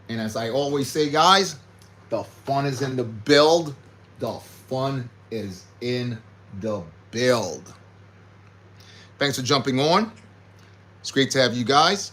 And as I always say, guys, the fun is in the build. The fun is in the build. Thanks for jumping on. It's great to have you guys.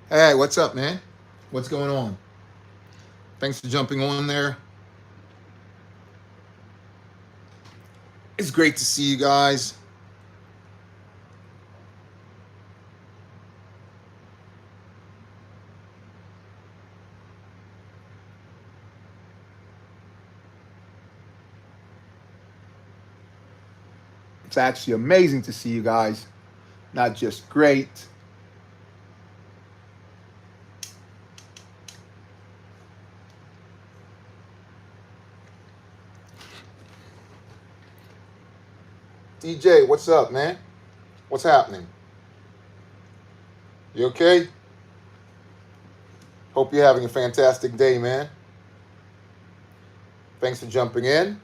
Hey, what's up, man? What's going on? Thanks for jumping on there. It's great to see you guys. It's actually amazing to see you guys. Not just great. DJ, what's up, man? What's happening? You okay? Hope you're having a fantastic day, man. Thanks for jumping in.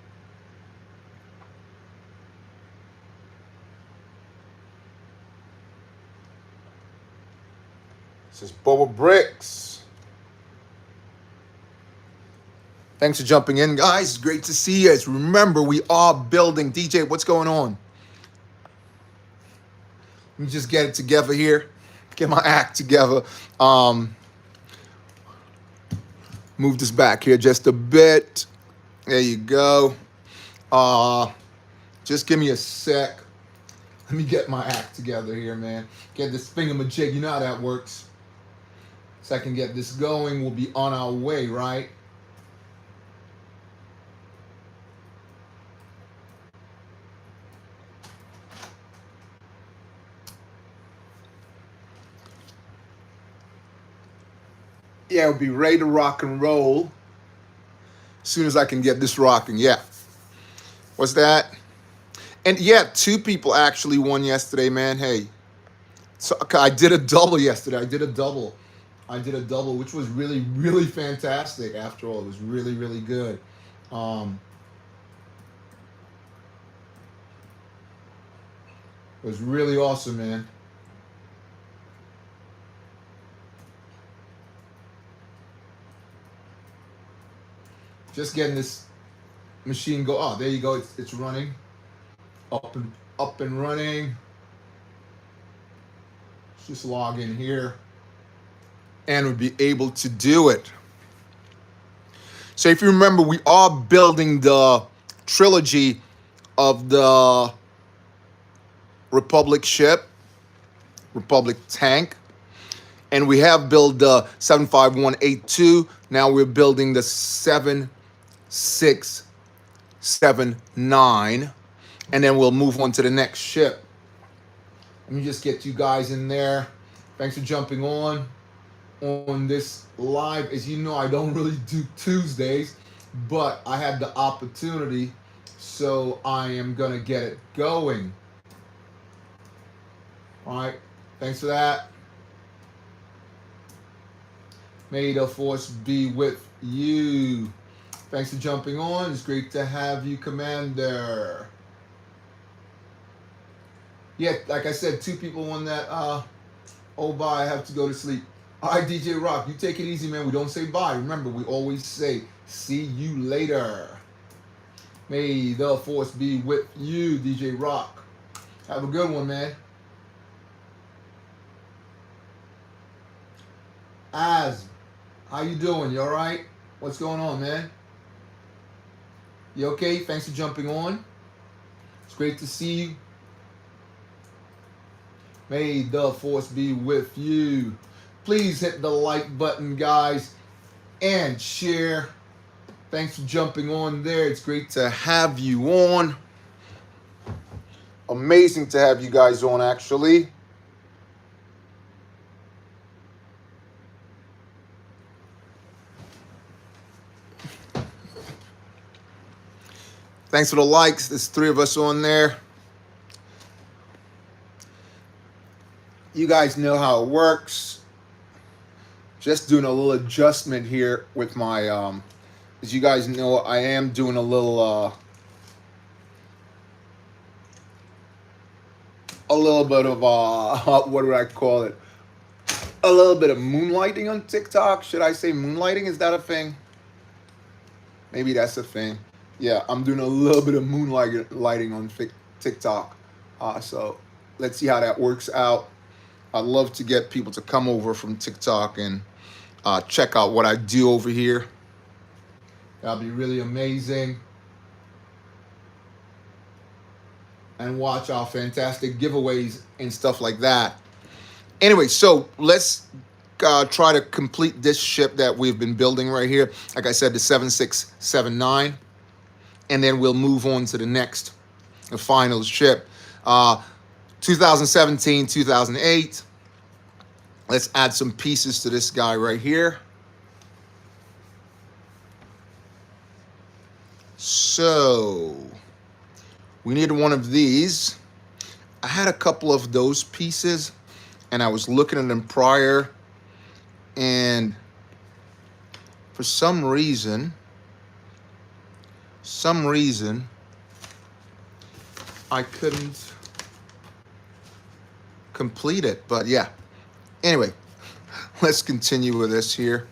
This is BOBAbrickz. Thanks for jumping in, guys. It's great to see you. Remember, we are building. DJ, what's going on? Let me just get it together here. Get my act together. Move this back here just a bit. There you go. Just give me a sec. Let me get my act together here, man. Get this thingamajig. You know how that works. So I can get this going. We'll be on our way, right? Yeah, we'll be ready to rock and roll as soon as I can get this rocking. Yeah. What's that? And yeah, 2 people actually won yesterday, man. Hey, so I did a double yesterday. I did a double, which was really, really fantastic. After all, it was really, really good. It was really awesome, man. Just getting this machine go. Oh, there you go. It's running. Up and running. Let's just log in here, and we'll be able to do it. So if you remember, we are building the trilogy of the Republic ship, Republic tank, and we have built the 75182. Now we're building the 7679, and then we'll move on to the next ship. Let me just get you guys in there. Thanks for jumping on this live. As you know, I don't really do Tuesdays, but I had the opportunity, so I am gonna get it going. All right, thanks for that. May the force be with you. Thanks for jumping on. It's great to have you, Commander. Yeah, like I said, 2 people won that. Oh, bye, I have to go to sleep. All right, DJ Rock, you take it easy, man. We don't say bye. Remember, we always say, see you later. May the force be with you, DJ Rock. Have a good one, man. Az, how you doing? You all right? What's going on, man? You okay? Thanks for jumping on. It's great to see you. May the force be with you. Please hit the like button, guys, and share. Thanks for jumping on there. It's great to have you on. Amazing to have you guys on, actually. Thanks for the likes. There's 3 of us on there. You guys know how it works. Just doing a little adjustment here with my, as you guys know, I am doing a little bit of, what do I call it? A little bit of moonlighting on TikTok. Should I say moonlighting? Is that a thing? Maybe that's a thing. Yeah, I'm doing a little bit of moonlighting on TikTok. So let's see how that works out. I'd love to get people to come over from TikTok and check out what I do over here. That'll be really amazing. And watch our fantastic giveaways and stuff like that. Anyway, so let's try to complete this ship that we've been building right here. Like I said, the 7679. And then we'll move on to the next, the final ship. 2017, 2008. Let's add some pieces to this guy right here. So we need one of these. I had a couple of those pieces and I was looking at them prior, and for some reason I couldn't complete it. But yeah, anyway, let's continue with this here.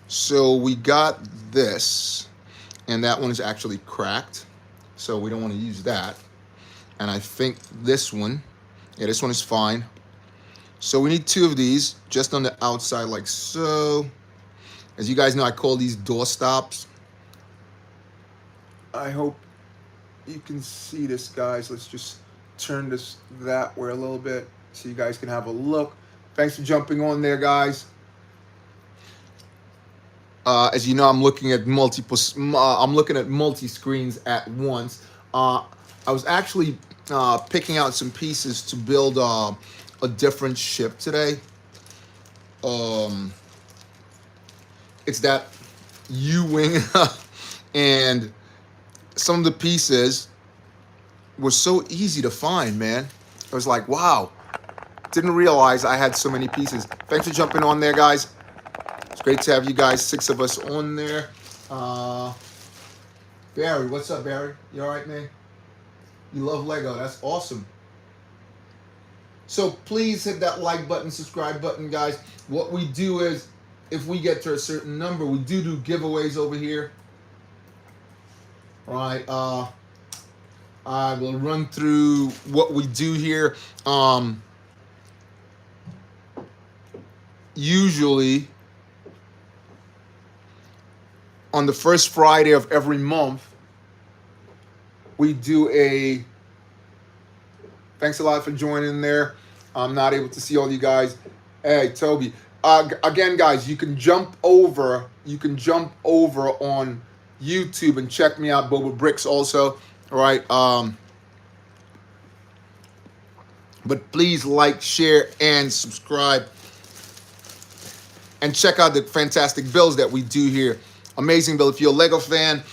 So we got this, and that one is actually cracked, so we don't want to use that. And I think this one, yeah, this one is fine. So we need 2 of these just on the outside like so. As you guys know, I call these door stops. I hope you can see this, guys. Let's just turn this that way a little bit so you guys can have a look. Thanks for jumping on there, guys. As you know, I'm looking at multi screens at once. I was actually picking out some pieces to build a different ship today. It's that U-wing, and some of the pieces were so easy to find, man. I was like, wow, didn't realize I had so many pieces. Thanks for jumping on there, guys. It's great to have you guys, 6 of us on there. Barry, what's up, Barry? You all right, man? You love Lego. That's awesome. So please hit that like button, subscribe button, guys. What we do is, if we get to a certain number, we do giveaways over here. All right. I will run through what we do here. Usually on the first Friday of every month, we do a, thanks a lot for joining there. I'm not able to see all you guys. Hey, Toby. Again, guys, you can jump over on YouTube and check me out, BOBAbrickz also. All right. But please like, share, and subscribe. And check out the fantastic builds that we do here. Amazing build. If you're a Lego fan,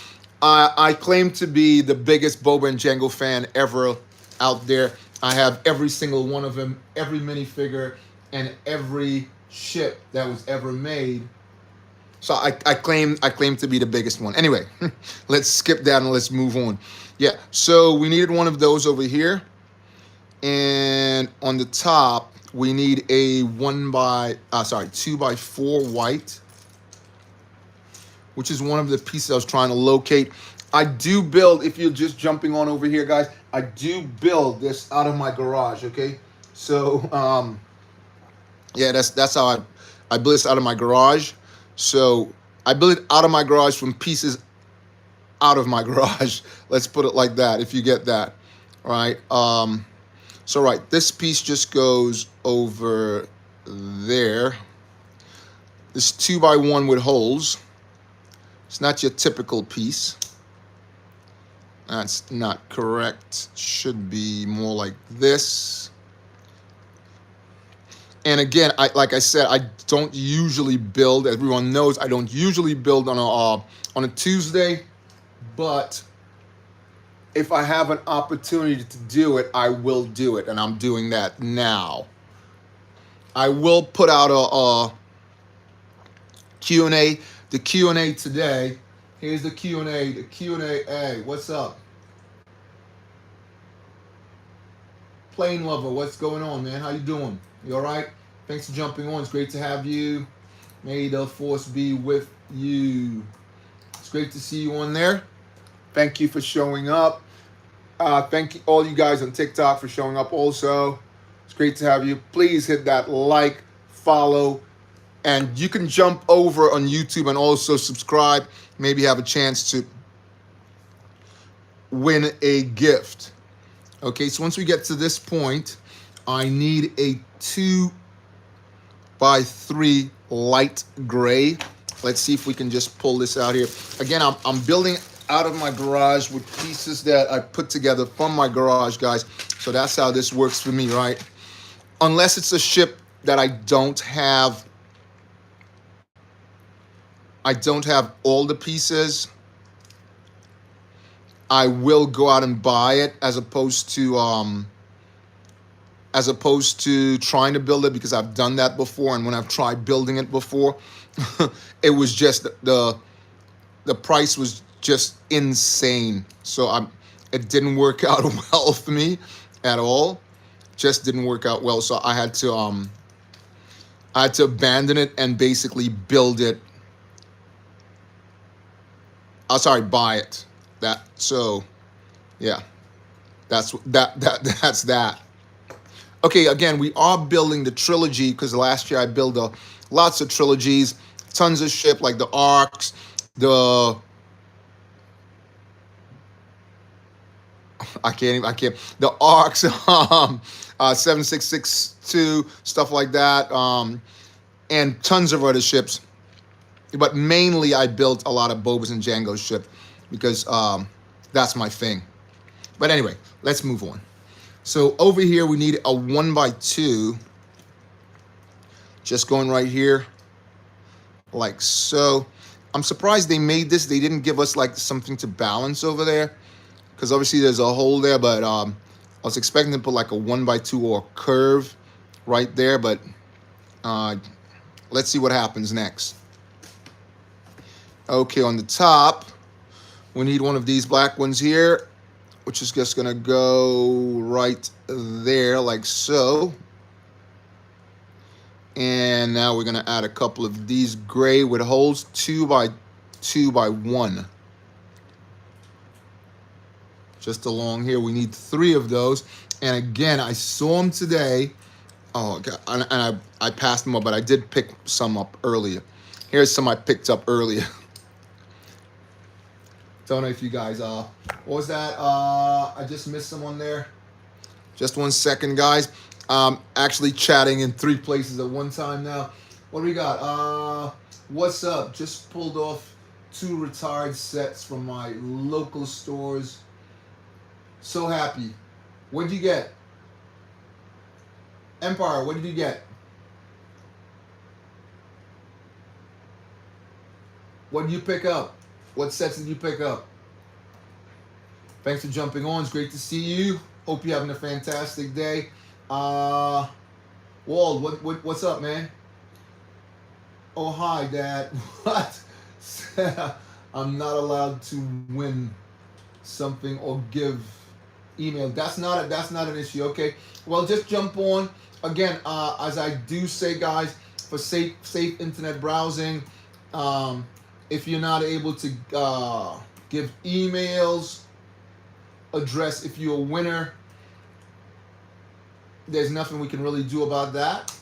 I claim to be the biggest Boba and Django fan ever out there. I have every single one of them, every minifigure, and every ship that was ever made. So I claim to be the biggest one. Anyway, let's skip that and let's move on. Yeah, so we needed one of those over here. And on the top, we need a 2x4 white, which is one of the pieces I was trying to locate. I do build, if you're just jumping on over here, guys, I do build this out of my garage, okay? So, yeah, that's how I build this out of my garage. So I build it out of my garage from pieces out of my garage. Let's put it like that, if you get that. All right. So right, this piece just goes over there. This 2x1 with holes. It's not your typical piece. That's not correct. Should be more like this. And again, like I said, I don't usually build. Everyone knows I don't usually build on a Tuesday, but if I have an opportunity to do it, I will do it, and I'm doing that now. I will put out a Q&A. The Q&A today. Here's the Q&A. The Q&A. Hey, what's up? Plane lover, what's going on, man? How you doing? You all right? Thanks for jumping on. It's great to have you. May the force be with you. It's great to see you on there. Thank you for showing up. Thank you, all you guys on TikTok for showing up also. It's great to have you. Please hit that like, follow, and you can jump over on YouTube and also subscribe. Maybe have a chance to win a gift. Okay, so once we get to this point, I need a 2x3 light gray. Let's see if we can just pull this out here. Again, I'm building out of my garage with pieces that I put together from my garage, guys. So that's how this works for me, right? Unless it's a ship that I don't have all the pieces, I will go out and buy it as opposed to trying to build it, because I've done that before, and when I've tried building it before, it was just the price was just insane. So it didn't work out well for me at all. Just didn't work out well. So I had to abandon it and basically build it. Buy it. So yeah, that's that. Okay, again, we are building the trilogy, because last year I built lots of trilogies, tons of ship like the Arcs, the Arcs, 7662, stuff like that, and tons of other ships. But mainly I built a lot of Bobas and Django's ship, because that's my thing. But anyway, let's move on. So over here we need a 1x2, just going right here like so. I'm surprised they made this. They didn't give us like something to balance over there, because obviously there's a hole there, but I was expecting to put like a 1x2 or a curve right there, but let's see what happens next. Okay, on the top we need one of these black ones here, which is just gonna go right there like so. And now we're gonna add a couple of these gray with holes, 2x2x1. Just along here, we need 3 of those. And again, I saw them today. Oh God, and I passed them up, but I did pick some up earlier. Here's some I picked up earlier. Don't know if you guys what was that? I just missed someone there. Just 1 second, guys. Actually chatting in 3 places at one time now. What do we got? What's up? Just pulled off 2 retired sets from my local stores. So happy. What did you get? Empire, what did you get? What did you pick up? What sets did you pick up? Thanks for jumping on. It's great to see you. Hope you're having a fantastic day. Wald, what's up, man? Oh, hi, Dad. What? I'm not allowed to win something or give email. That's not an issue. Okay. Well, just jump on. Again, as I do say, guys, for safe internet browsing, if you're not able to give emails, address if you're a winner, there's nothing we can really do about that.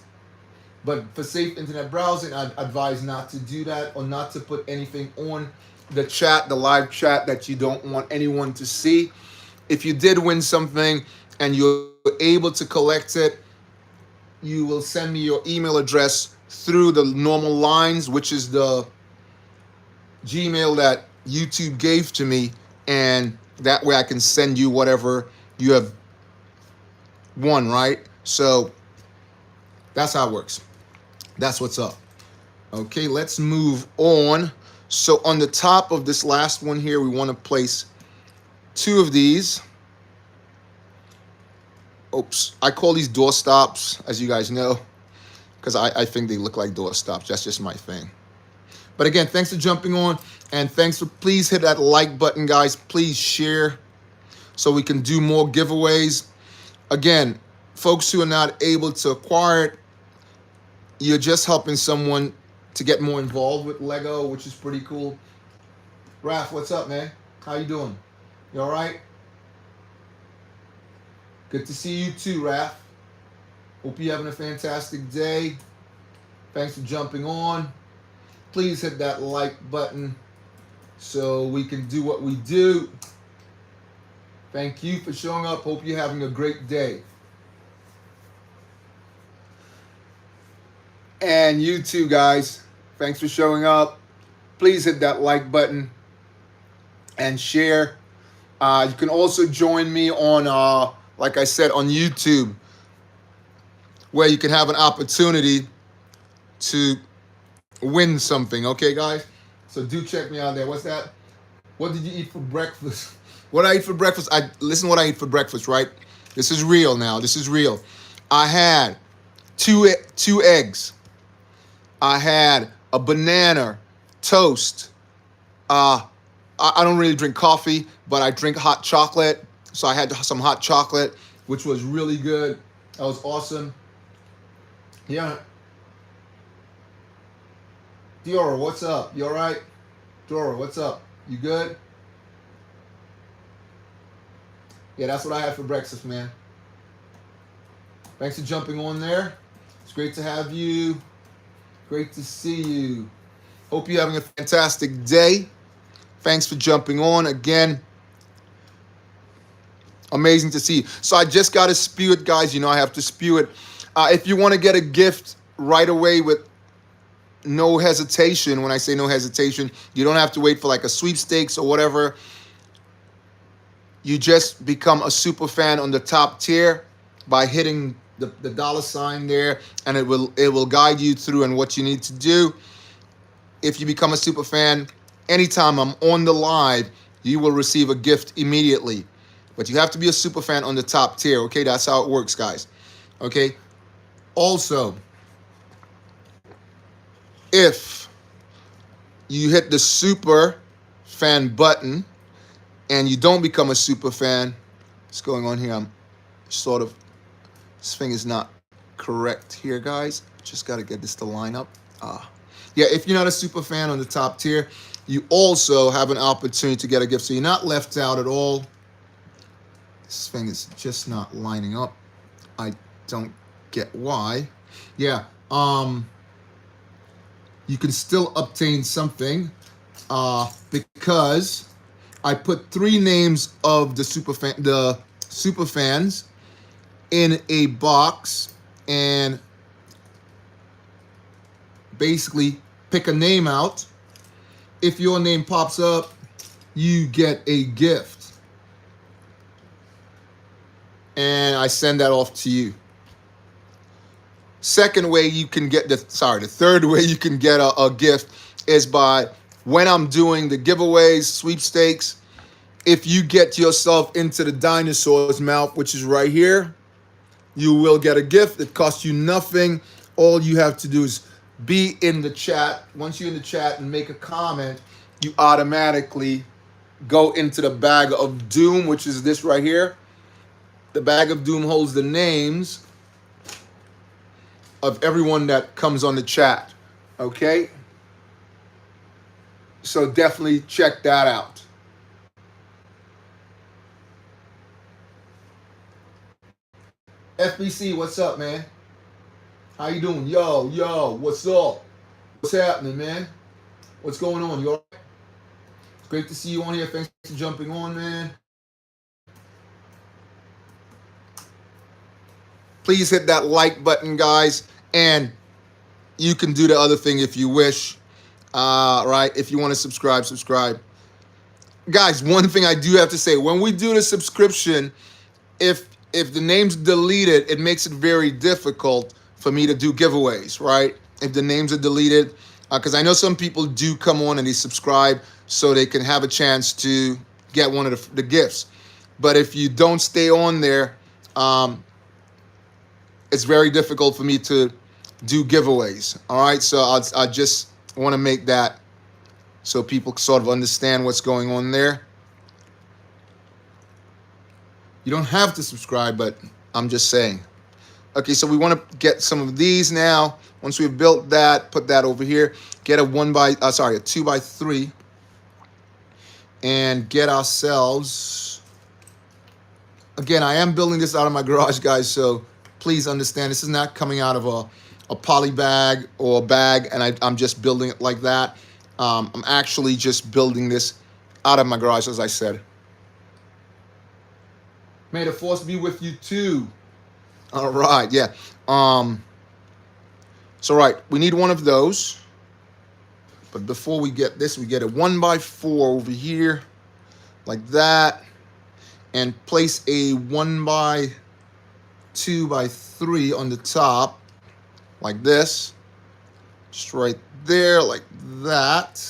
But for safe internet browsing, I'd advise not to do that, or not to put anything on the chat, the live chat, that you don't want anyone to see. If you did win something and you're able to collect it, you will send me your email address through the normal lines, which is the Gmail that YouTube gave to me, and That way I can send you whatever you have won, right? So that's how it works. That's what's up. Okay, let's move on. So on the top of this last one here, we want to place 2 of these. Oops, I call these door stops, as you guys know, because I think they look like door stops. That's just my thing. But again, thanks for jumping on, and thanks for, please hit that like button, guys. Please share so we can do more giveaways. Again, folks who are not able to acquire it, you're just helping someone to get more involved with Lego, which is pretty cool. Raph, what's up, man? How you doing? You all right? Good to see you too, Raph. Hope you're having a fantastic day. Thanks for jumping on. Please hit that like button so we can do what we do. Thank you for showing up. Hope you're having a great day. And you too, guys. Thanks for showing up. Please hit that like button and share. You can also join me on, like I said, on YouTube, where you can have an opportunity to win something. Okay, guys? So do check me out there. What's that? What did you eat for breakfast? What I eat for breakfast? Listen what I eat for breakfast, right? This is real now. This is real. I had two eggs. I had a banana, toast. I don't really drink coffee, but I drink hot chocolate. So I had some hot chocolate, which was really good. That was awesome. Yeah. Diora, what's up? You all right? Dora, what's up? You good? Yeah, that's what I had for breakfast, man. Thanks for jumping on there. It's great to have you. Great to see you. Hope you're having a fantastic day. Thanks for jumping on again. Amazing to see you. So I just got to spew it, guys. You know I have to spew it. If you want to get a gift right away with no hesitation, when I say no hesitation, you don't have to wait for like a sweepstakes or whatever. You just become a super fan on the top tier by hitting the $ there, and it will guide you through and what you need to do. If you become a super fan, anytime I'm on the live, you will receive a gift immediately. But you have to be a super fan on the top tier, okay? That's how it works, guys. Okay? Also, if you hit the super fan button and you don't become a super fan, what's going on here? I'm sort of, this thing is not correct here, guys. Just got to get this to line up. Yeah, if you're not a super fan on the top tier, you also have an opportunity to get a gift. So you're not left out at all. This thing is just not lining up. I don't get why. Yeah, you can still obtain something because I put 3 names of the super fans in a box and basically pick a name out. If your name pops up, you get a gift. And I send that off to you. Second way you can get the third way you can get a gift is by when I'm doing the giveaways, sweepstakes. If you get yourself into the dinosaur's mouth, which is right here, you will get a gift. It costs you nothing. All you have to do is be in the chat. Once you're in the chat and make a comment, you automatically go into the bag of doom, which is this right here. The bag of doom holds the names of everyone that comes on the chat. Okay? So definitely check that out. FBC, what's up, man? How you doing? Yo, what's up? What's happening, man? What's going on? You all right? It's great to see you on here. Thanks for jumping on, man. Please hit that like button, guys, and you can do the other thing if you wish. Right? If you want to subscribe. guys, one thing I do have to say, when we do the subscription, if the name's deleted, it makes it very difficult for me to do giveaways, right? If the names are deleted, because I know some people do come on and they subscribe so they can have a chance to get one of the gifts. But if you don't stay on there, it's very difficult for me to do giveaways. All right, so I just want to make that so people sort of understand what's going on there. You don't have to subscribe, but I'm just saying. Okay, so we want to get some of these now. Once we've built that, put that over here. Get a 2x3, and get ourselves. Again, I am building this out of my garage, guys. So please understand, this is not coming out of a poly bag or a bag, and I'm just building it like that. I'm actually just building this out of my garage, as I said. May the force be with you too. All right, yeah. So right, we need one of those. But before we get this, we get a 1x4 over here, like that, and place a 1x2x3 on the top, like this. Just right there, like that.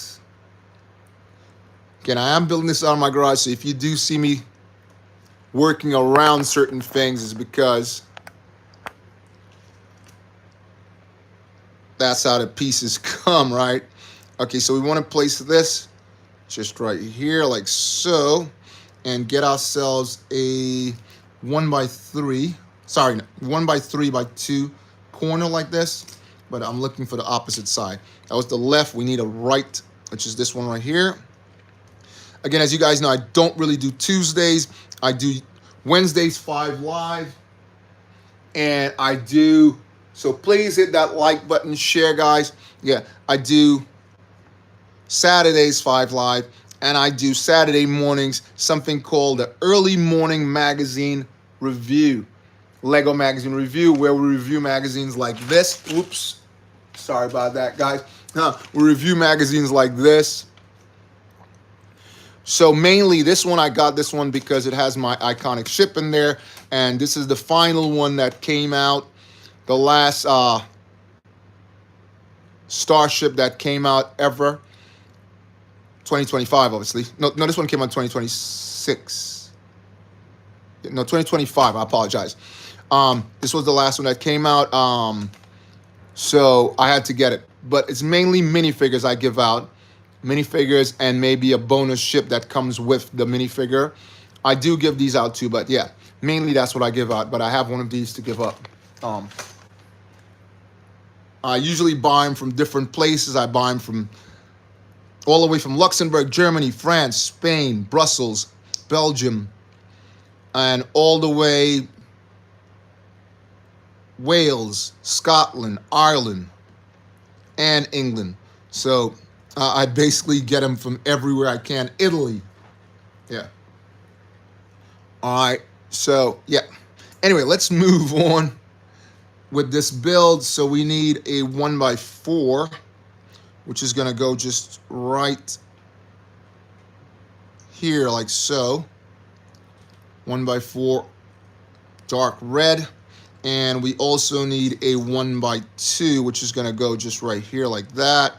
Again, I am building this out of my garage, so if you do see me working around certain things, it's because that's how the pieces come, right? Okay, so we want to place this just right here, like so, and get ourselves a 1x3. Sorry, no, 1x3x2 corner like this, but I'm looking for the opposite side. That was the left. We need a right, which is this one right here. Again, as you guys know, I don't really do Tuesdays. I do Wednesdays 5 Live, and I do. So please hit that like button, share, guys. Yeah, I do Saturdays 5 Live, and I do Saturday mornings something called the Early Morning Magazine Review, Lego Magazine Review, where we review magazines like this. Oops, sorry about that, guys. We review magazines like this. So mainly this one, I got this one because it has my iconic ship in there, and this is the final one that came out. The last Starship that came out ever. 2025, obviously. No, this one came out 2026. No, 2025. I apologize. This was the last one that came out. So I had to get it. But it's mainly minifigures I give out. Minifigures and maybe a bonus ship that comes with the minifigure. I do give these out too, but yeah, mainly that's what I give out. But I have one of these to give up. I usually buy them from different places. I buy them from all the way from Luxembourg, Germany, France, Spain, Brussels, Belgium, and all the way Wales, Scotland, Ireland, and England. So I basically get them from everywhere I can. Italy. Yeah. All right. So, yeah. Anyway, let's move on with this build. So we need a 1x4, which is going to go just right here like so. 1x4 dark red. And we also need a 1x2, which is going to go just right here like that.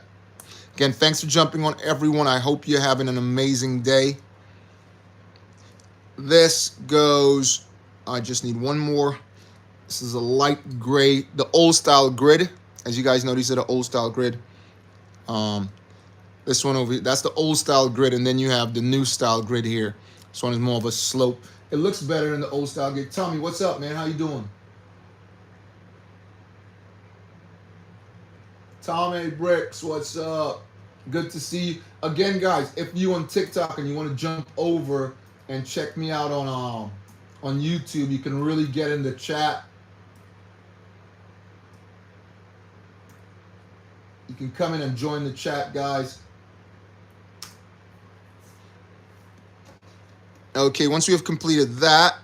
Again, thanks for jumping on, everyone. I hope you're having an amazing day. This goes, I just need one more. This is a light gray, the old style grid. As you guys know, these are the old style grid. This one over here, that's the old style grid, and then you have the new style grid here. This one is more of a slope. It looks better than the old style grid. Tommy, what's up, man? How you doing? BOBAbrickz, what's up? Good to see you. Again, guys, if you on TikTok and you want to jump over and check me out on YouTube, you can really get in the chat. You can come in and join the chat, guys. Okay, once we have completed that,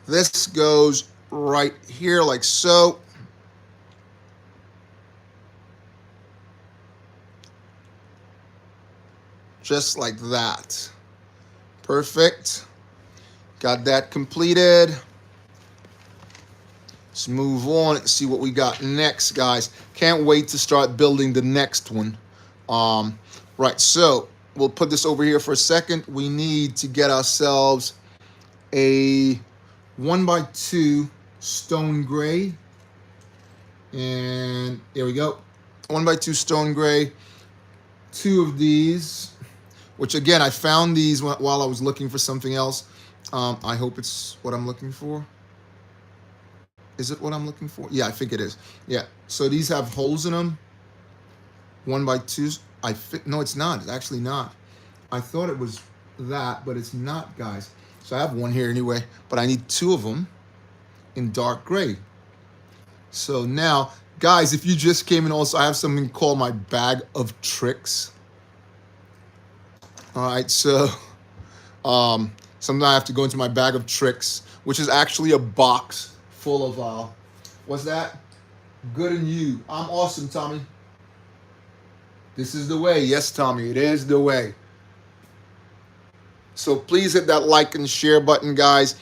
this goes right here like so. Just like that. Perfect. Got that completed. Let's move on and see what we got next, guys. Can't wait to start building the next one. Right, so we'll put this over here for a second. We need to get ourselves a 1x2 stone gray. And there we go. 1x2 stone gray. 2 of these, which again, I found these while I was looking for something else. I hope it's what I'm looking for. Is it what I'm looking for? Yeah, I think it is. Yeah. So these have holes in them. 1x2s. No, it's not. It's actually not. I thought it was that, but it's not, guys. So I have one here anyway, but I need 2 of them in dark gray. So now, guys, if you just came in, also I have something called my bag of tricks. All right, so sometimes I have to go into my bag of tricks, which is actually a box full of, what's that? Good and you. I'm awesome, Tommy. This is the way. Yes, Tommy, it is the way. So please hit that like and share button, guys.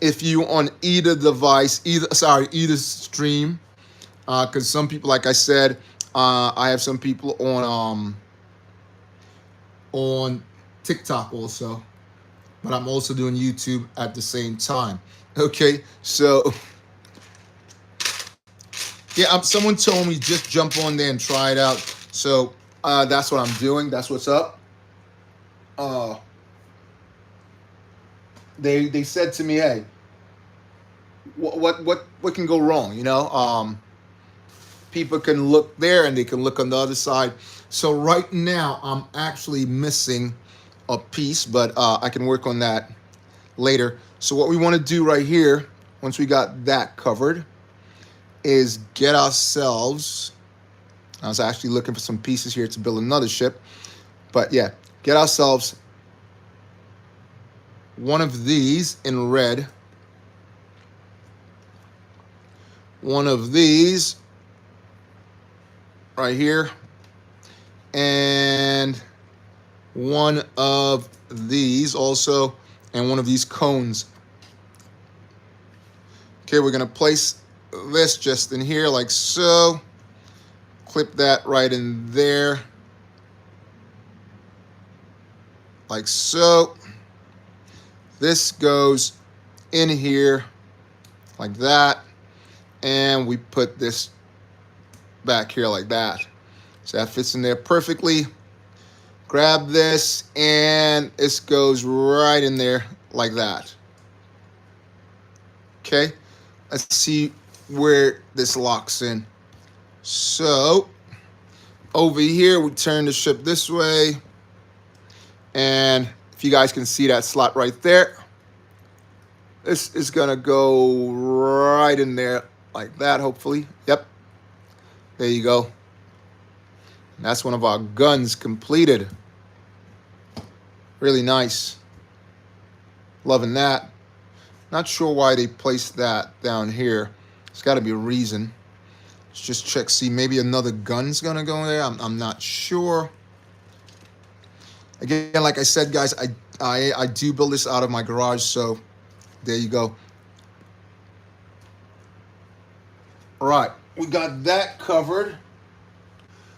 If you on either device, either stream, because some people, like I said, I have some people on TikTok also, but I'm also doing YouTube at the same time. Okay, so yeah, someone told me just jump on there and try it out. So that's what I'm doing. That's what's up. They said to me, hey, what can go wrong? You know, people can look there and they can look on the other side. So right now I'm actually missing a piece, but I can work on that later. So what we want to do right here, once we got that covered, is get ourselves, I was actually looking for some pieces here to build another ship, but yeah, get ourselves one of these in red, one of these right here, and one of these also, and one of these cones. Okay, we're gonna place this just in here like so. Clip that right in there like so. This goes in here like that, and we put this back here like that. So that fits in there perfectly. Grab this, and this goes right in there like that. Okay, let's see where this locks in. So over here, we turn the ship this way, and if you guys can see that slot right there, this is gonna go right in there like that, hopefully. Yep, there you go. And that's one of our guns completed. Really nice. Loving that. Not sure why they placed that down here. There's got to be a reason. Let's just check, see, maybe another gun's gonna go there. I'm not sure. Again, like I said, guys, I do build this out of my garage, so there you go. All right, we got that covered.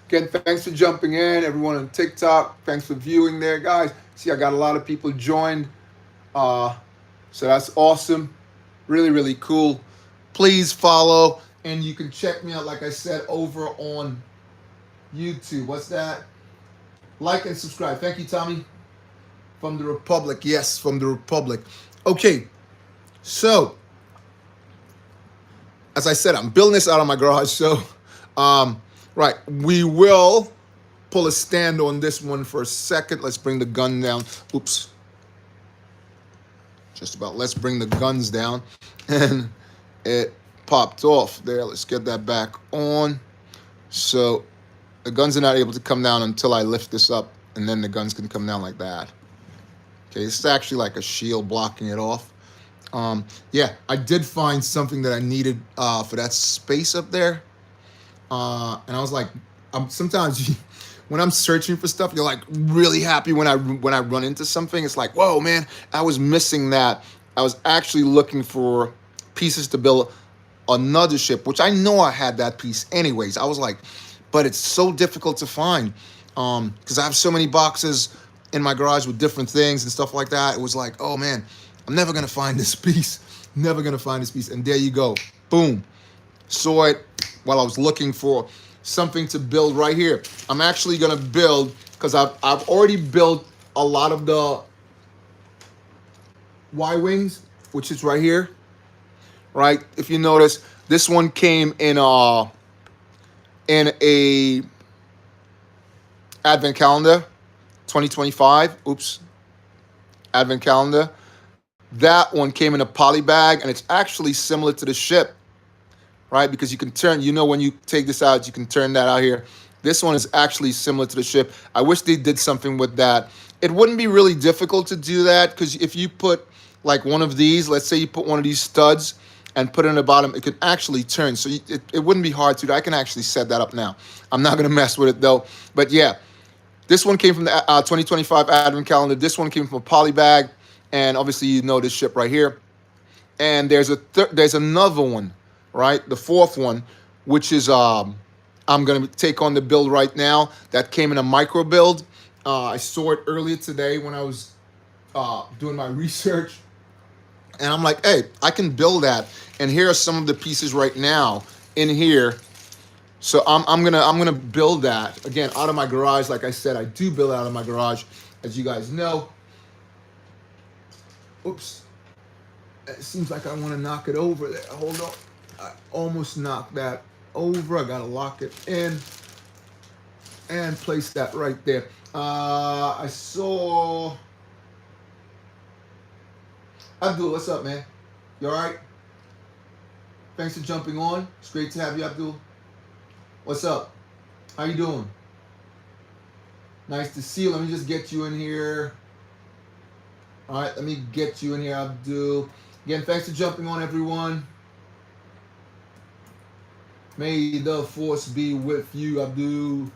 Again, thanks for jumping in, everyone on TikTok. Thanks for viewing there, guys. See, I got a lot of people joined. So that's awesome. Really, really cool. Please follow, and you can check me out, like I said, over on YouTube. What's that? Like and subscribe. Thank you, Tommy. From the Republic. Yes, from the Republic. Okay, so as I said, I'm building this out of my garage. So, right, we will pull a stand on this one for a second. Let's bring the gun down. Oops. Just about. Let's bring the guns down. And it popped off there. Let's get that back on. So the guns are not able to come down until I lift this up, and then the guns can come down like that. Okay, this is actually like a shield blocking it off. Yeah, I did find something that I needed for that space up there. And I was like, sometimes when I'm searching for stuff, you're like really happy when I run into something. It's like, whoa, man, I was missing that. I was actually looking for pieces to build another ship, which I know I had that piece anyways. I was like, but it's so difficult to find because I have so many boxes in my garage with different things and stuff like that. It was like, oh man, I'm never gonna find this piece. Never gonna find this piece. And there you go. Boom. Saw it while I was looking for something to build right here. I'm actually gonna build because I've already built a lot of the Y-wings, which is right here. Right? If you notice, this one came in a advent calendar, 2025. Oops. Advent calendar. That one came in a poly bag, and it's actually similar to the ship, right? Because you can turn, when you take this out, you can turn that out here. This one is actually similar to the ship. I wish they did something with that. It wouldn't be really difficult to do that because if you put like one of these, let's say you put one of these studs and put it in the bottom, it could actually turn. So it wouldn't be hard to do. I can actually set that up now. I'm not going to mess with it though. But yeah, this one came from the 2025 Advent calendar. This one came from a poly bag. And obviously, this ship right here. And there's another one, right? The fourth one, which is I'm going to take on the build right now. That came in a micro build. I saw it earlier today when I was doing my research. And I'm like, hey, I can build that. And here are some of the pieces right now in here. So I'm gonna build that again out of my garage. Like I said, I do build out of my garage, as you guys know. Oops. It seems like I want to knock it over there. Hold on. I almost knocked that over. I got to lock it in and place that right there. I saw... Abdul, what's up, man? You all right? Thanks for jumping on. It's great to have you, Abdul. What's up? How you doing? Nice to see you. Let me just get you in here. All right, let me get you in here, Abdul. Again, thanks for jumping on, everyone. May the force be with you, Abdul.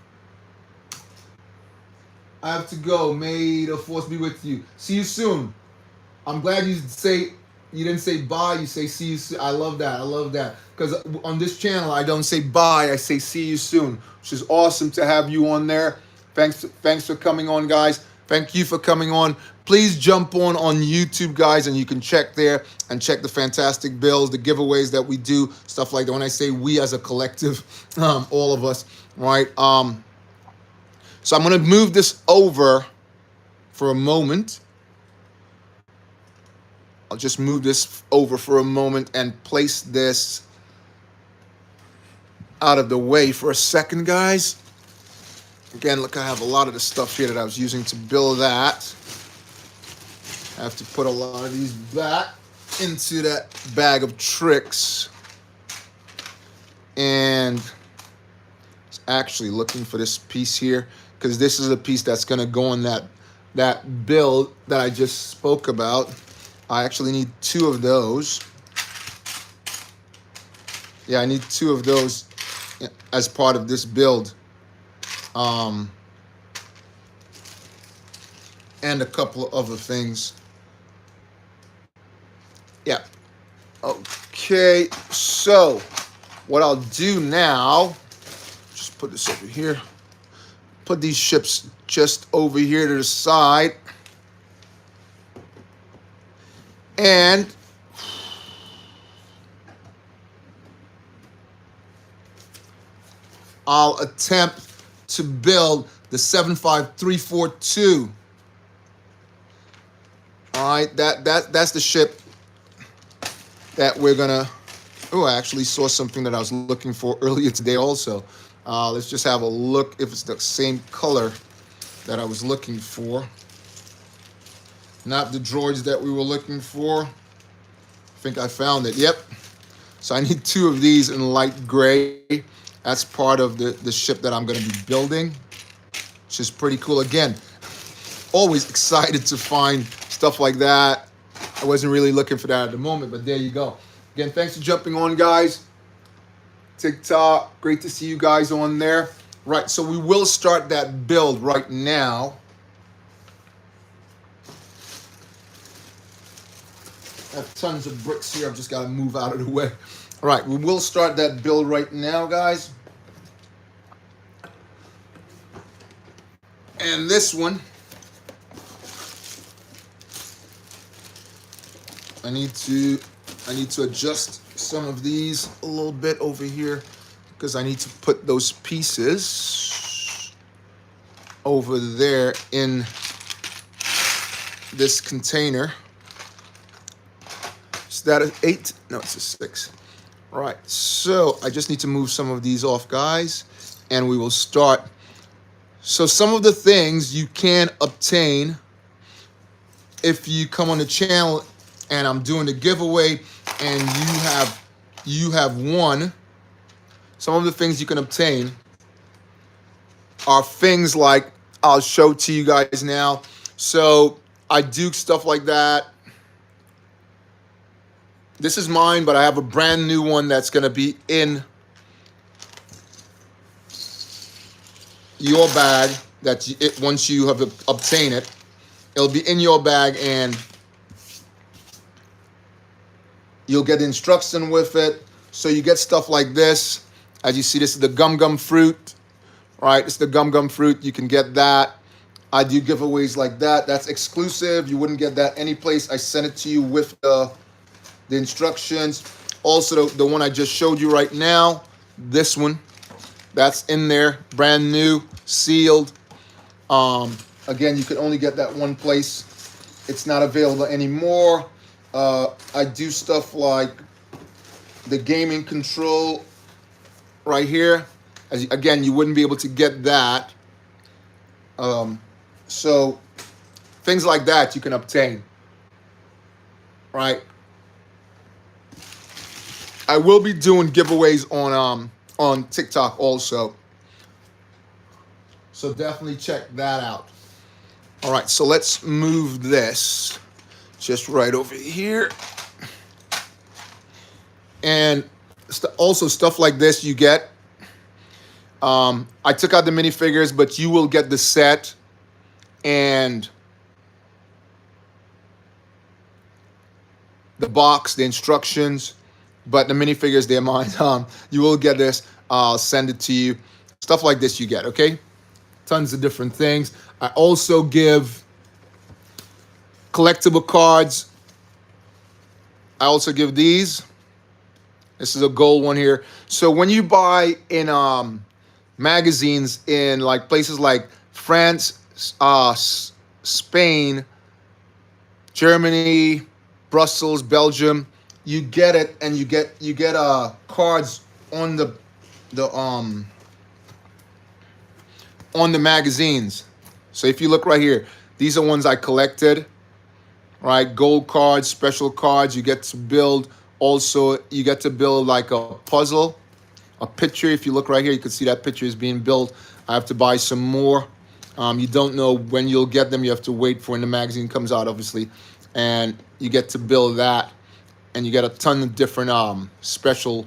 I have to go. May the force be with you. See you soon. I'm glad you didn't say bye. You say see you soon. I love that. I love that. Because on this channel, I don't say bye. I say see you soon, which is awesome to have you on there. Thanks for coming on, guys. Thank you for coming on. Please jump on YouTube, guys, and you can check there and check the fantastic builds, the giveaways that we do, stuff like that. When I say we as a collective, all of us, right? So I'm going to move this over for a moment. I'll just move this over for a moment and place this out of the way for a second, guys. Again, look, I have a lot of the stuff here that I was using to build that. I have to put a lot of these back into that bag of tricks. And it's actually looking for this piece here because this is a piece that's going to go on that build that I just spoke about. I actually need 2 of those. Yeah, I need 2 of those as part of this build. And a couple of other things. Yeah. Okay, so what I'll do now, just put this over here. Put these ships just over here to the side. And I'll attempt to build the 75342. All right, that's the ship that we're gonna. Oh, I actually saw something that I was looking for earlier today also. Let's just have a look if it's the same color that I was looking for. Not the droids that we were looking for. I think I found it. Yep. So I need 2 of these in light gray. That's part of the ship that I'm going to be building, which is pretty cool. Again, always excited to find stuff like that. I wasn't really looking for that at the moment, but there you go. Again, thanks for jumping on, guys. TikTok, great to see you guys on there. Right, so we will start that build right now. I have tons of bricks here. I've just got to move out of the way. All right, we will start that build right now, guys. And this one, I need to adjust some of these a little bit over here because I need to put those pieces over there in this container. Is that an 8? No, it's a 6. All right, so I just need to move some of these off, guys, and we will start. So some of the things you can obtain if you come on the channel and I'm doing the giveaway and you have won, some of the things you can obtain are things like, I'll show to you guys now. So I do stuff like that. This is mine, but I have a brand new one that's going to be in your bag. Once you have obtained it, it'll be in your bag, and you'll get instruction with it. So you get stuff like this. As you see, this is the gum fruit, right? It's the gum fruit. You can get that. I do giveaways like that. That's exclusive. You wouldn't get that any place. I sent it to you with the instructions. Also, the one I just showed you right now, this one, that's in there, brand new, sealed. Again, you can only get that one place. It's not available anymore. I do stuff like the gaming control right here. Again, you wouldn't be able to get that. So things like that you can obtain, right? I will be doing giveaways on TikTok also. So definitely check that out. All right, so let's move this just right over here. And also stuff like this you get. I took out the minifigures, but you will get the set and the box, the instructions. But the minifigures, they're mine. You will get this. I'll send it to you. Stuff like this you get, okay? Tons of different things. I also give collectible cards. I also give these. This is a gold one here. So when you buy in magazines in like places like France, Spain, Germany, Brussels, Belgium, you get it, and you get cards on the magazines. So if you look right here, these are ones I collected, right? Gold cards, special cards. You get to build. Also, you get to build like a puzzle, a picture. If you look right here, you can see that picture is being built. I have to buy some more. You don't know when you'll get them. You have to wait for when the magazine comes out, obviously, and you get to build that. And you get a ton of different special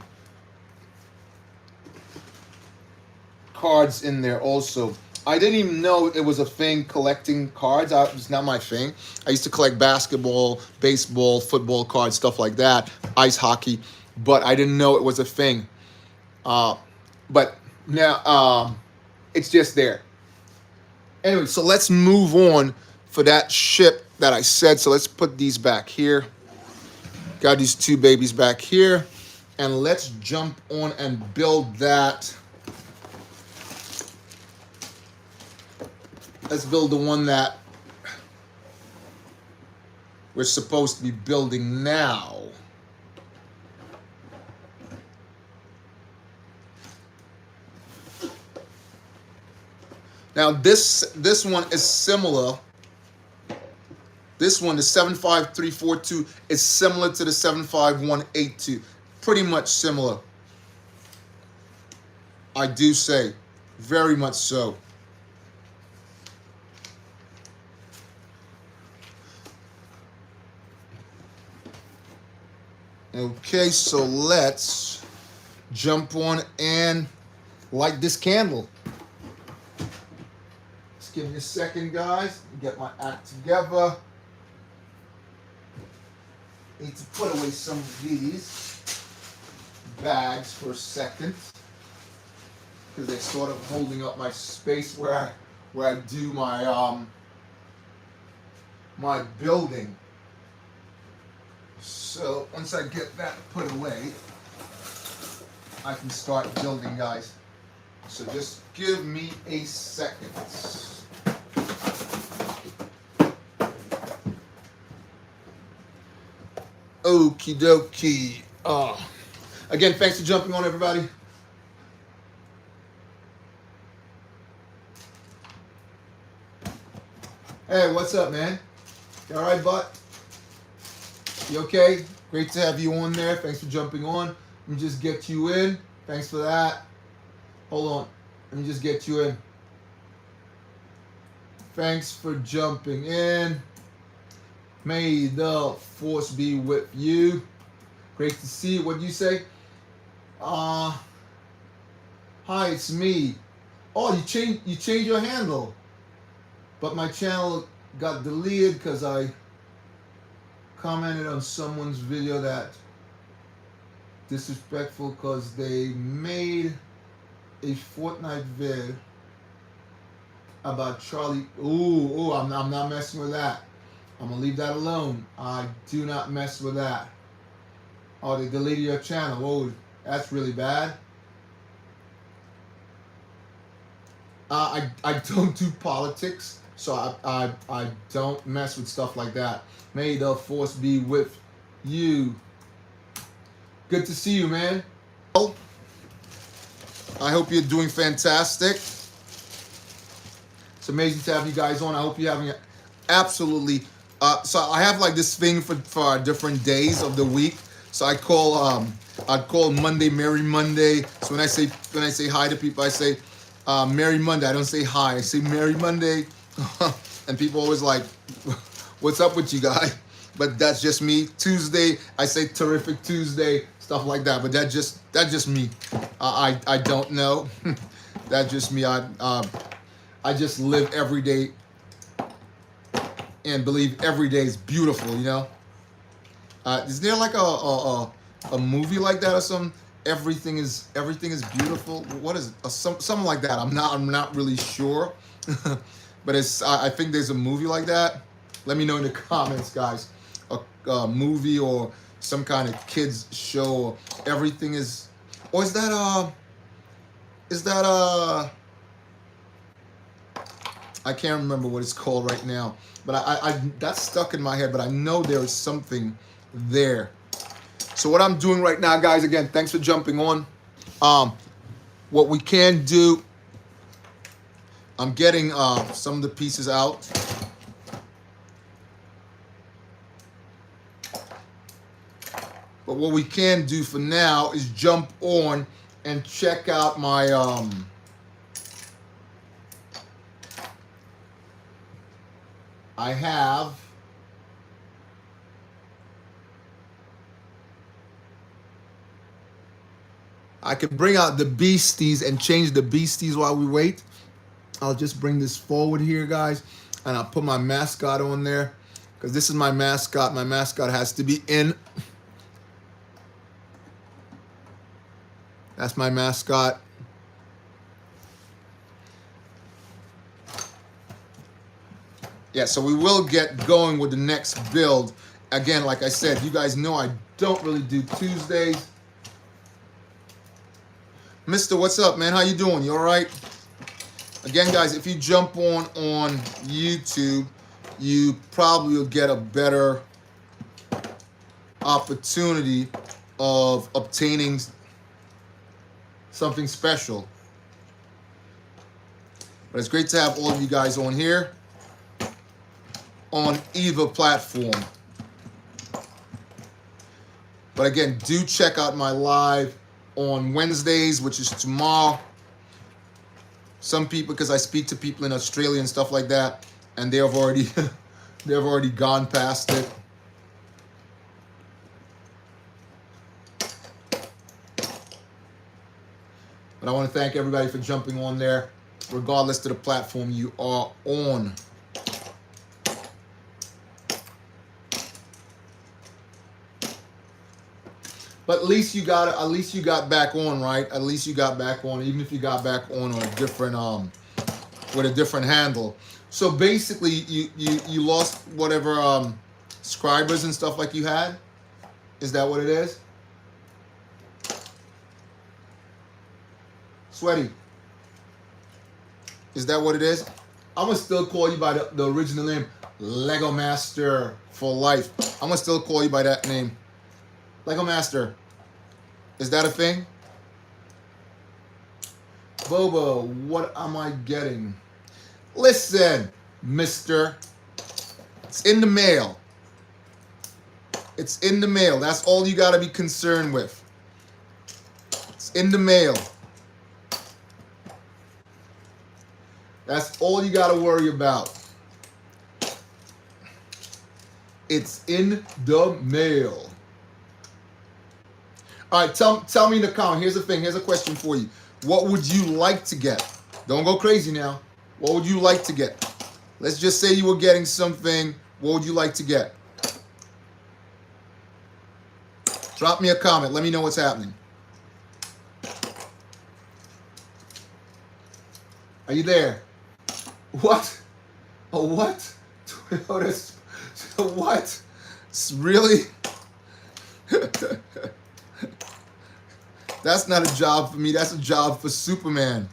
cards in there also. I didn't even know it was a thing, collecting cards. It's not my thing. I used to collect basketball, baseball, football cards, stuff like that, ice hockey, but I didn't know it was a thing. But now it's just there. Anyway, so let's move on for that ship that I said. So let's put these back here. Got these two babies back here, and let's jump on and build that. Let's build the one that we're supposed to be building now. Now this one is similar. This one, the 75342, is similar to the 75182. Pretty much similar. I do say, very much so. Okay, so let's jump on and light this candle. give me a second, guys. Get my act together. Need to put away some of these bags for a second because they're sort of holding up my space where I do my my building. So once I get that put away, I can start building, guys. So just give me a second. Okie dokie. Again, thanks for jumping on, everybody. Hey, what's up, man? You all right, bud? You okay? Great to have you on there. Thanks for jumping on. Let me just get you in. Thanks for that. Hold on. Let me just get you in. Thanks for jumping in. May the force be with you. Great to see you. What do you say? Hi, it's me. Oh, you changed your handle. But my channel got deleted because I commented on someone's video that disrespectful because they made a Fortnite vid about Charlie. Ooh, I'm not messing with that. I'm gonna leave that alone. I do not mess with that. Oh, they deleted your channel. Whoa, that's really bad. I don't do politics, so I don't mess with stuff like that. May the force be with you. Good to see you, man. I hope you're doing fantastic. It's amazing to have you guys on. I hope you're having absolutely. So I have like this thing for different days of the week. So I'd call Monday Merry Monday. So when I say hi to people, I say Merry Monday. I don't say hi. I say Merry Monday, and people always like, "What's up with you guys?" But that's just me. Tuesday, I say Terrific Tuesday, stuff like that. But that's just me. I don't know. That's just me. I just live every day and believe every day is beautiful. You know. Is there like a movie like that or something? Everything is beautiful. What is it? Something like that. I'm not really sure, but I think there's a movie like that. Let me know in the comments, guys. A movie or some kind of kids show. Or everything is, or is that I can't remember what it's called right now. But I that's stuck in my head. But I know there is something there. So what I'm doing right now, guys, again, thanks for jumping on. What we can do, I'm getting some of the pieces out. But what we can do for now is jump on and check out my I could bring out the beasties and change the beasties while we wait. I'll just bring this forward here, guys, and I'll put my mascot on there because this is my mascot. My mascot has to be in. That's my mascot. Yeah, so we will get going with the next build. Again, like I said, you guys know I don't really do Tuesdays. Mister, what's up, man? How you doing? You all right? Again, guys, if you jump on YouTube, you probably will get a better opportunity of obtaining something special. But it's great to have all of you guys on here on either platform. But again, do check out my live on Wednesdays, which is tomorrow. Some people, because I speak to people in Australia and stuff like that, and they've already gone past it. But I want to thank everybody for jumping on there. regardless to the platform you are on. But at least you got back on, right? At least you got back on, even if you got back on a different with a different handle. So basically you lost whatever subscribers and stuff like you had. Is that what it is? Sweaty. Is that what it is? I'm gonna still call you by the original name, Lego Master for life. I'm gonna still call you by that name. Lego Master. Is that a thing? Boba, what am I getting? Listen, mister. It's in the mail. It's in the mail. That's all you gotta be concerned with. It's in the mail. That's all you gotta worry about. It's in the mail. All right, tell me in the comment. Here's the thing. Here's a question for you. What would you like to get? Don't go crazy now. What would you like to get? Let's just say you were getting something. What would you like to get? Drop me a comment. Let me know what's happening. Are you there? What? A what? What? Really? That's not a job for me. That's a job for Superman.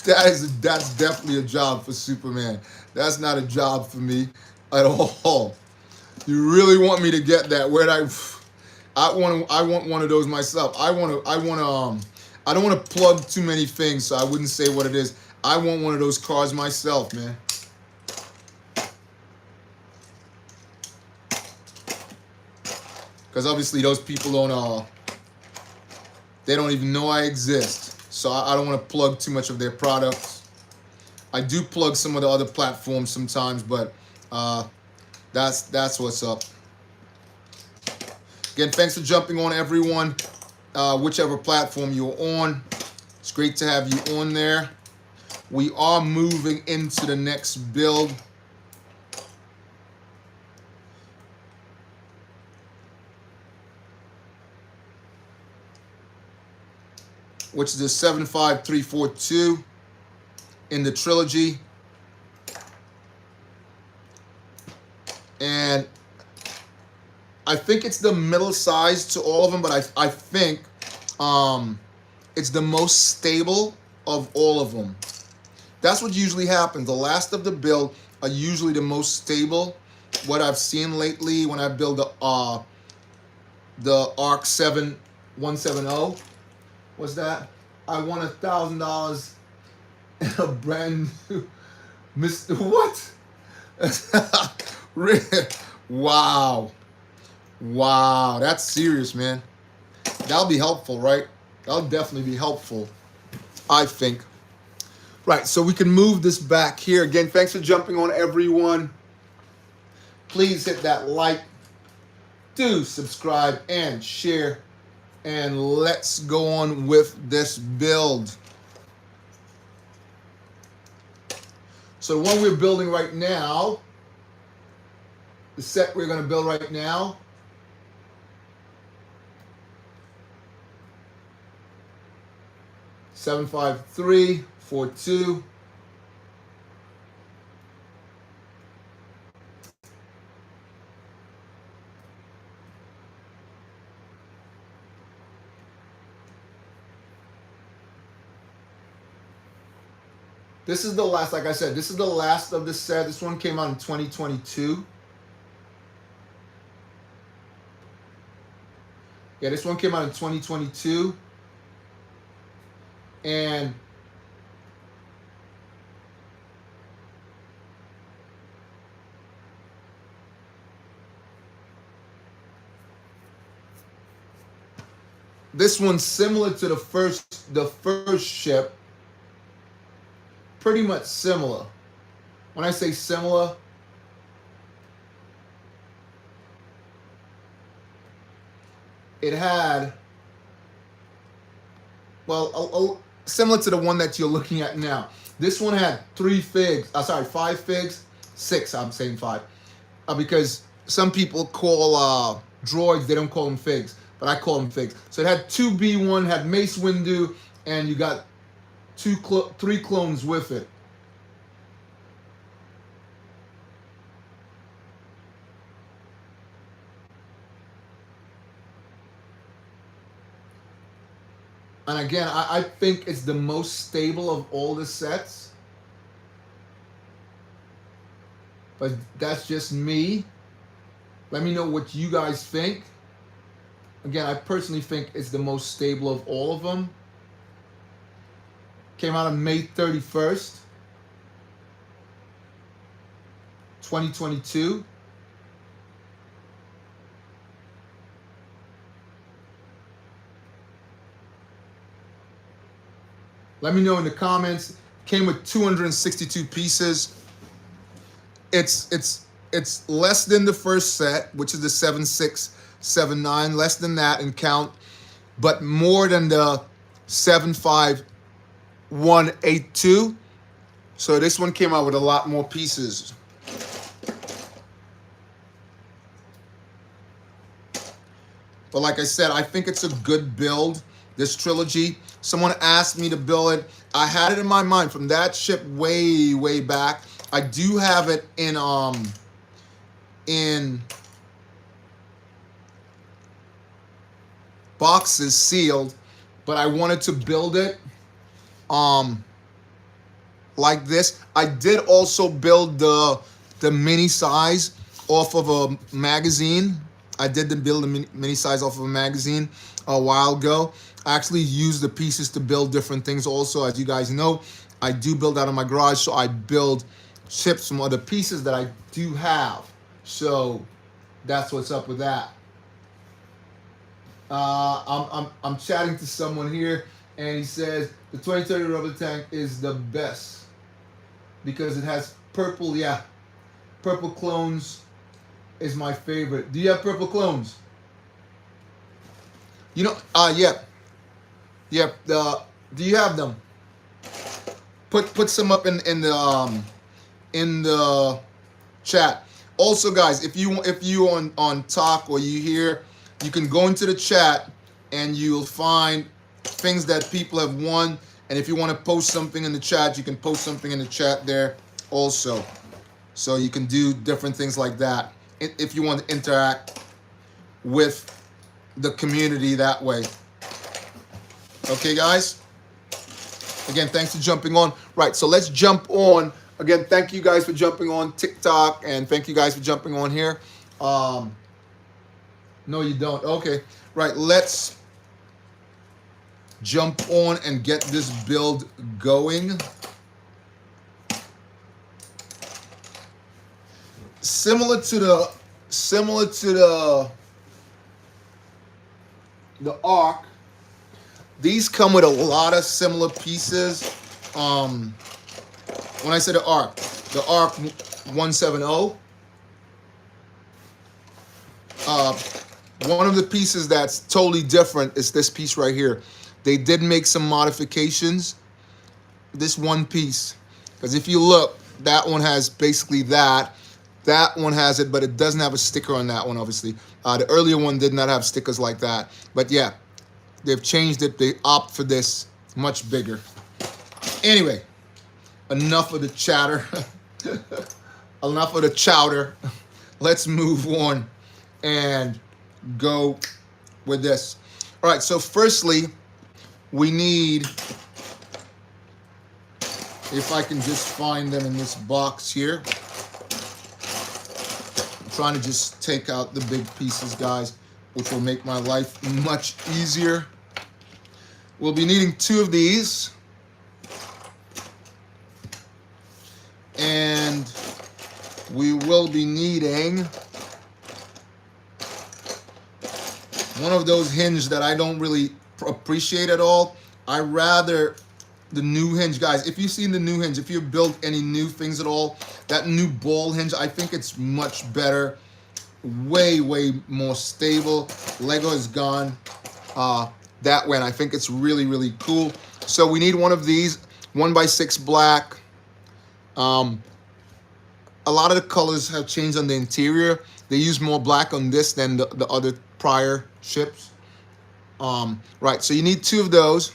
That's definitely a job for Superman. That's not a job for me at all. You really want me to get that? I want one of those myself. I don't want to plug too many things, so I wouldn't say what it is. I want one of those cars myself, man. Because obviously those people they don't even know I exist. So I don't want to plug too much of their products. I do plug some of the other platforms sometimes, but that's what's up. Again, thanks for jumping on, everyone. Whichever platform you're on, it's great to have you on there. We are moving into the next build. Which is the 75342 in the trilogy. And I think it's the middle size to all of them, but I think it's the most stable of all of them. That's what usually happens. The last of the build are usually the most stable. What I've seen lately when I build the ARC 7170, what's that? I won $1,000 in a brand new Mr. What? Wow. Wow, that's serious, man. That'll be helpful, right? That'll definitely be helpful, I think. Right, so we can move this back here. Again, thanks for jumping on, everyone. Please hit that like, do subscribe, and share. And let's go on with this build. So the one we're building right now, the set we're going to build right now, (75342). This is the last, like I said, this is the last of the set. This one came out in 2022. Yeah, this one came out in 2022. And this one's similar to the first ship. Pretty much similar. When I say similar, it had, well, similar to the one that you're looking at now. This one had 3 figs. Sorry, 5 figs. 6. I'm saying 5, because some people call droids. They don't call them figs, but I call them figs. So it had 2 B1, had Mace Windu, and you got 3 clones with it. And again, I think it's the most stable of all the sets. But that's just me. Let me know what you guys think. Again, I personally think it's the most stable of all of them. Came out on May 31st, 2022. Let me know in the comments. Came with 262 pieces. It's less than the first set, which is the 7679, less than that in count, but more than the 75182. So this one came out with a lot more pieces. But like I said, I think it's a good build, this trilogy. Someone asked me to build it. I had it in my mind from that ship way, way back. I do have it in boxes sealed, but I wanted to build it like this. I did also build the mini size off of a magazine. I did build a mini size off of a magazine a while ago. I actually use the pieces to build different things also. As you guys know, I do build out of my garage, so I build ships from other pieces that I do have. So that's what's up with that. I'm chatting to someone here, and he says the 2030 rubber tank is the best because it has purple. Yeah, purple clones is my favorite. Do you have purple clones? You know, yeah. Do you have them? Put some up in the chat. Also, guys, if you on talk or you hear, you can go into the chat and you'll find things that people have won. And if you want to post something in the chat, you can post something in the chat there also. So you can do different things like that if you want to interact with the community that way. Okay, guys? Again, thanks for jumping on. Right, so let's jump on. Again, thank you guys for jumping on TikTok, and thank you guys for jumping on here. No, you don't. Okay, right, let's jump on and get this build going. Similar to the Ark. These come with a lot of similar pieces. When I say the Ark 170. One of the pieces that's totally different is this piece right here. They did make some modifications. This one piece, because if you look, that one has basically that. That one has it, but it doesn't have a sticker on that one, obviously. The earlier one did not have stickers like that. But yeah, they've changed it. They opt for this much bigger. Anyway, enough of the chatter. Enough of the chowder. Let's move on and go with this. All right, so firstly, we need, if I can just find them in this box here. I'm trying to just take out the big pieces, guys, which will make my life much easier. We'll be needing 2 of these. And we will be needing one of those hinges that I don't really appreciate at all. I rather the new hinge, guys. If you've seen the new hinge, if you've built any new things at all, that new ball hinge, I think it's much better way more stable. Lego is gone that way, and I think it's really cool. So we need one of these, 1x6 black. A lot of the colors have changed on the interior. They use more black on this than the other prior ships. Right, so you need 2 of those.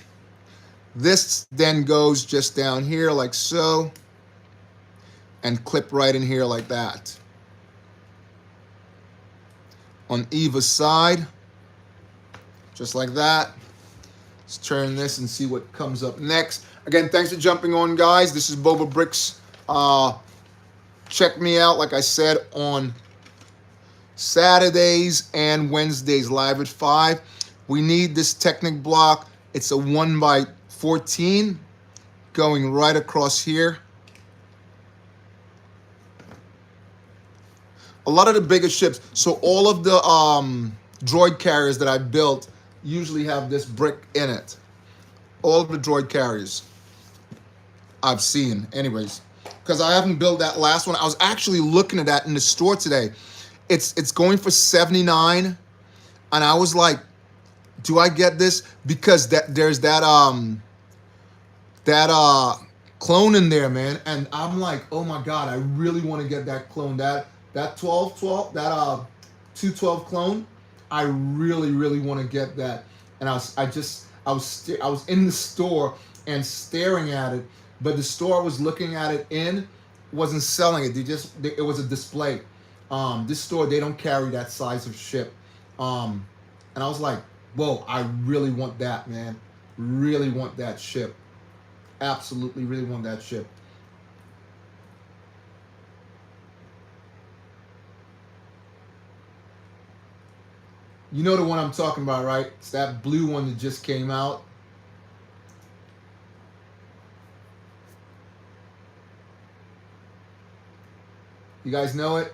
This then goes just down here like so, and clip right in here like that. On either side, just like that. Let's turn this and see what comes up next. Again, thanks for jumping on, guys. This is BOBAbrickz. Check me out, like I said, on Saturdays and Wednesdays, live at 5. We need this Technic block. It's a 1x14 going right across here. A lot of the bigger ships, so all of the droid carriers that I built usually have this brick in it. All of the droid carriers I've seen, anyways. Because I haven't built that last one. I was actually looking at that in the store today. It's going for $79, and I was like, do I get this? Because there's that clone in there, man. And I'm like, oh my god, I really want to get that clone. That 1212, that 212 clone. I really want to get that. And I was in the store and staring at it, but the store I was looking at it in wasn't selling it. It was a display. This store, they don't carry that size of ship. And I was like, whoa, I really want that, man. Really want that ship. Absolutely really want that ship. You know the one I'm talking about, right? It's that blue one that just came out. You guys know it?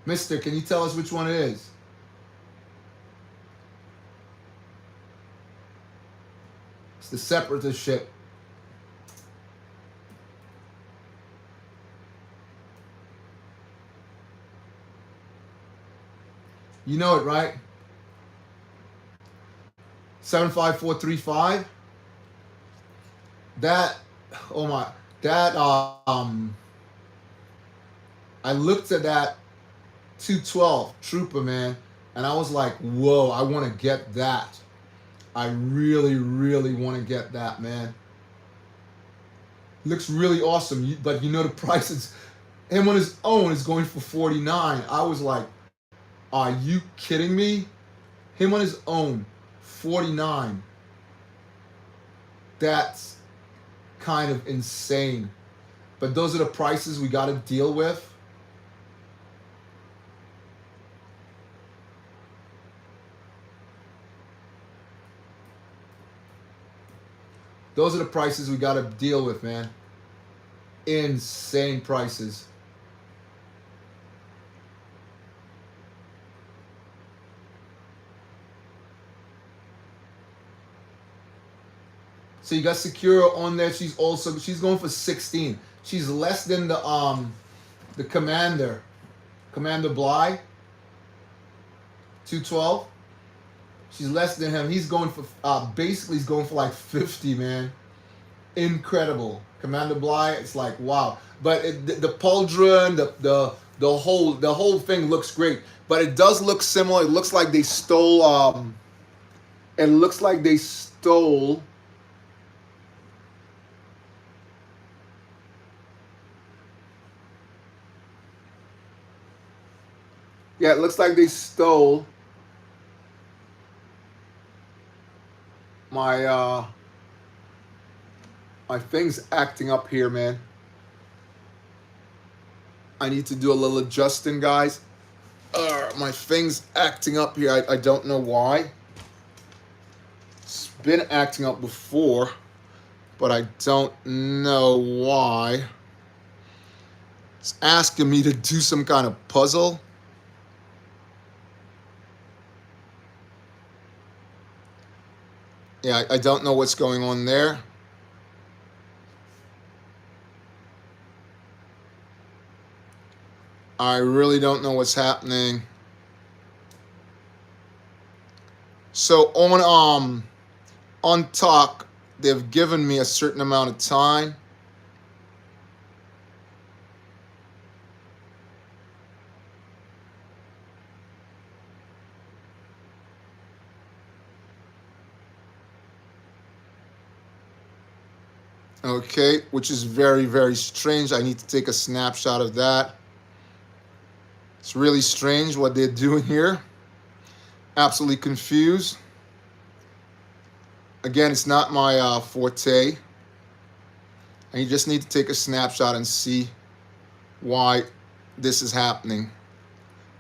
Mister, can you tell us which one it is? It's the Separatist ship. You know it, right? 75435. That, oh my, that, I looked at that 212 Trooper, man, and I was like, whoa, I want to get that. I really want to get that, man. Looks really awesome, but you know the price is, him on his own is going for $49. I was like, are you kidding me? Him on his own, $49. That's kind of insane. But those are the prices we got to deal with. Those are the prices we got to deal with, man. Insane prices. So you got Secura on there. She's going for 16. She's less than the Commander Bly, 212. She's less than him. He's going for basically he's going for like 50, man. Incredible. Commander Bly, it's like wow. But the pauldron, the whole thing looks great. But it does look similar. It looks like they stole it looks like they stole yeah, it looks like they stole my my thing's acting up here, man. I need to do a little adjusting, guys. My thing's acting up here. I don't know why. It's been acting up before, but I don't know why. It's asking me to do some kind of puzzle. Yeah, I don't know what's going on there. I really don't know what's happening. So on talk, they've given me a certain amount of time. Okay, which is very, very strange. I need to take a snapshot of that. It's really strange what they're doing here. Absolutely confused. Again, it's not my forte. And you just need to take a snapshot and see why this is happening.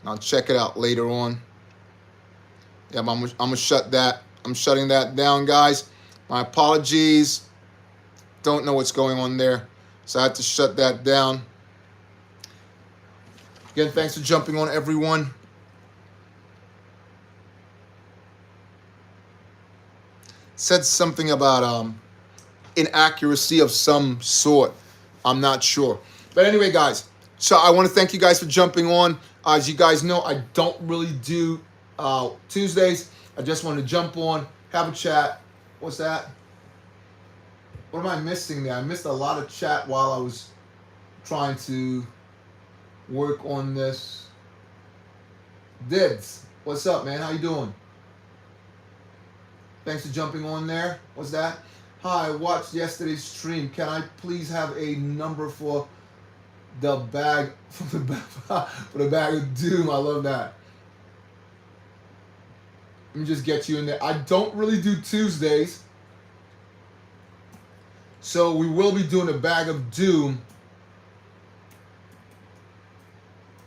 I'll check it out later on. Yeah, I'm gonna shut that. I'm shutting that down, guys. My apologies. Don't know what's going on there, so I had to shut that down. Again, thanks for jumping on, everyone. Said something about inaccuracy of some sort. I'm not sure. But anyway, guys, so I want to thank you guys for jumping on. As you guys know, I don't really do Tuesdays. I just want to jump on, have a chat. What's that? What am I missing there? I missed a lot of chat while I was trying to work on this. Dibs, what's up, man? How you doing? Thanks for jumping on there. What's that? Hi, I watched yesterday's stream. Can I please have a number for the bag for the bag of doom? I love that. Let me just get you in there. I don't really do Tuesdays, so we will be doing a bag of doom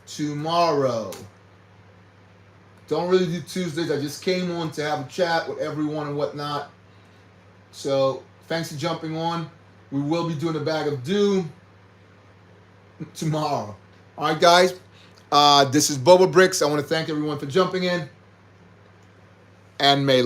tomorrow. Don't really do Tuesdays. I just came on to have a chat with everyone and whatnot. So thanks for jumping on. We will be doing a bag of doom tomorrow. All right, guys. This is BOBAbrickz. I want to thank everyone for jumping in. And may